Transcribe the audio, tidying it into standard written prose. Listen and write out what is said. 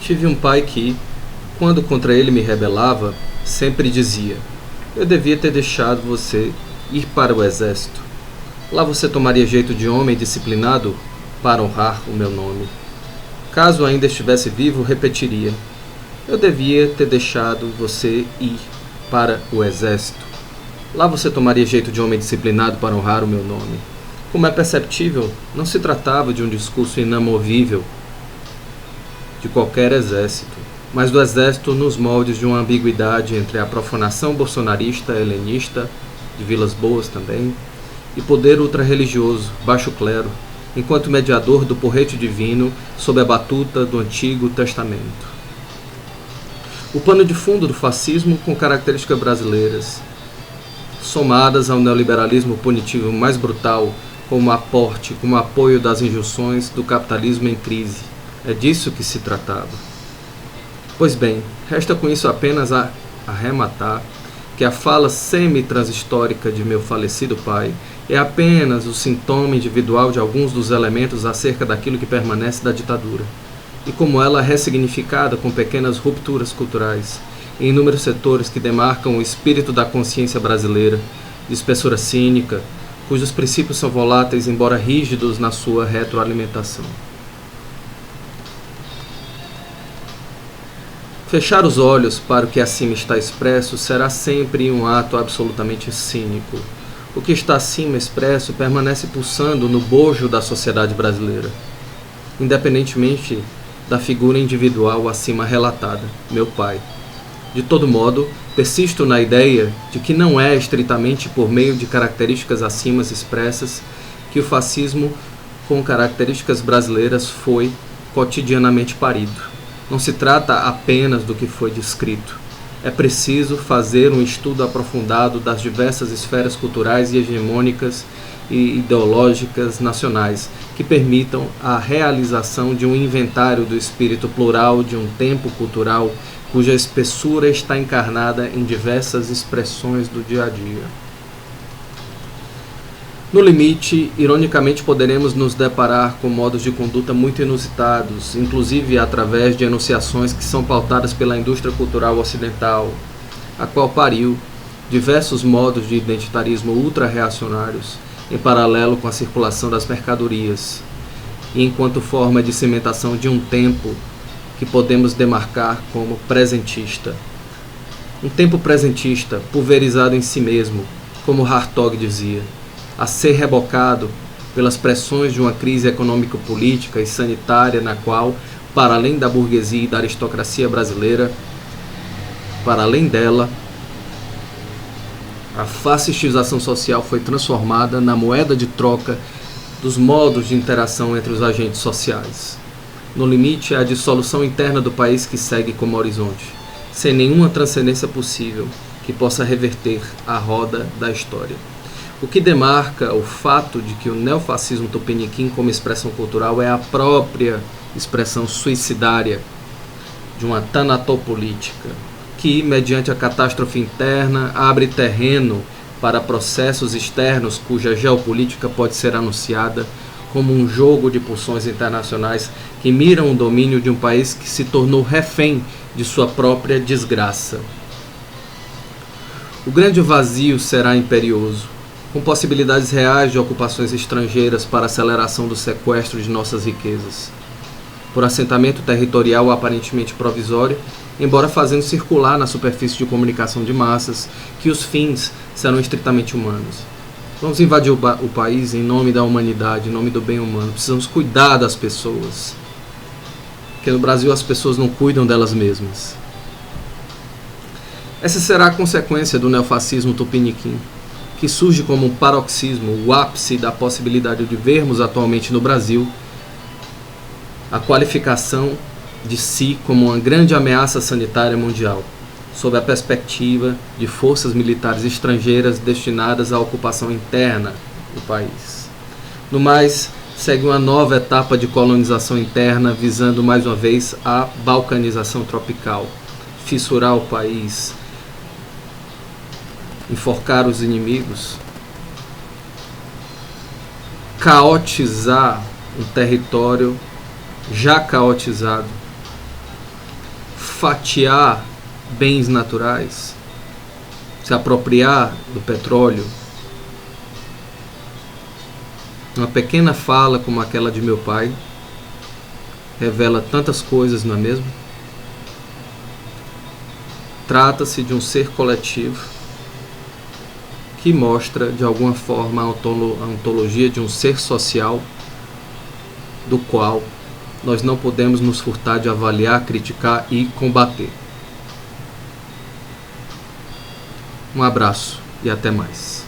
Tive um pai que, quando contra ele me rebelava, sempre dizia: eu devia ter deixado você ir para o exército. Lá você tomaria jeito de homem disciplinado para honrar o meu nome. Caso ainda estivesse vivo, repetiria: eu devia ter deixado você ir para o exército. Lá você tomaria jeito de homem disciplinado para honrar o meu nome. Como é perceptível, não se tratava de um discurso inamovível de qualquer exército, mas do exército nos moldes de uma ambiguidade entre a profanação bolsonarista, helenista, de Vilas Boas também, e poder ultra-religioso, baixo clero, enquanto mediador do porrete divino sob a batuta do Antigo Testamento. O pano de fundo do fascismo com características brasileiras, somadas ao neoliberalismo punitivo mais brutal, como aporte, como apoio das injunções do capitalismo em crise. É disso que se tratava. Pois bem, resta com isso apenas arrematar que a fala semi-transhistórica de meu falecido pai é apenas o sintoma individual de alguns dos elementos acerca daquilo que permanece da ditadura, e como ela é ressignificada com pequenas rupturas culturais em inúmeros setores que demarcam o espírito da consciência brasileira, de espessura cínica, cujos princípios são voláteis, embora rígidos na sua retroalimentação. Fechar os olhos para o que acima está expresso será sempre um ato absolutamente cínico. O que está acima expresso permanece pulsando no bojo da sociedade brasileira, independentemente da figura individual acima relatada, meu pai. De todo modo, persisto na ideia de que não é estritamente por meio de características acima expressas que o fascismo, com características brasileiras, foi cotidianamente parido. Não se trata apenas do que foi descrito. É preciso fazer um estudo aprofundado das diversas esferas culturais e hegemônicas e ideológicas nacionais que permitam a realização de um inventário do espírito plural de um tempo cultural cuja espessura está encarnada em diversas expressões do dia a dia. No limite, ironicamente, poderemos nos deparar com modos de conduta muito inusitados, inclusive através de enunciações que são pautadas pela indústria cultural ocidental, a qual pariu diversos modos de identitarismo ultra-reacionários, em paralelo com a circulação das mercadorias, e enquanto forma de cimentação de um tempo que podemos demarcar como presentista. Um tempo presentista, pulverizado em si mesmo, como Hartog dizia, a ser rebocado pelas pressões de uma crise econômico-política e sanitária na qual, para além da burguesia e da aristocracia brasileira, para além dela, a fascistização social foi transformada na moeda de troca dos modos de interação entre os agentes sociais. No limite, é a dissolução interna do país que segue como horizonte, sem nenhuma transcendência possível que possa reverter a roda da história. O que demarca o fato de que o neofascismo tupiniquim como expressão cultural é a própria expressão suicidária de uma tanatopolítica que, mediante a catástrofe interna, abre terreno para processos externos cuja geopolítica pode ser anunciada como um jogo de pulsões internacionais que miram o domínio de um país que se tornou refém de sua própria desgraça. O grande vazio será imperioso, com possibilidades reais de ocupações estrangeiras para aceleração do sequestro de nossas riquezas, por assentamento territorial aparentemente provisório, embora fazendo circular na superfície de comunicação de massas que os fins serão estritamente humanos. Vamos invadir o país em nome da humanidade, em nome do bem humano. Precisamos cuidar das pessoas, porque no Brasil as pessoas não cuidam delas mesmas. Essa será a consequência do neofascismo tupiniquim, que surge como um paroxismo, o ápice da possibilidade de vermos atualmente no Brasil a qualificação de si como uma grande ameaça sanitária mundial, sob a perspectiva de forças militares estrangeiras destinadas à ocupação interna do país. No mais, segue uma nova etapa de colonização interna, visando mais uma vez a balcanização tropical, fissurar o país, enforcar os inimigos, caotizar um território já caotizado, fatiar bens naturais, se apropriar do petróleo. Uma pequena fala como aquela de meu pai revela tantas coisas, não é mesmo? Trata-se de um ser coletivo que mostra, de alguma forma, a ontologia de um ser social do qual nós não podemos nos furtar de avaliar, criticar e combater. Um abraço e até mais.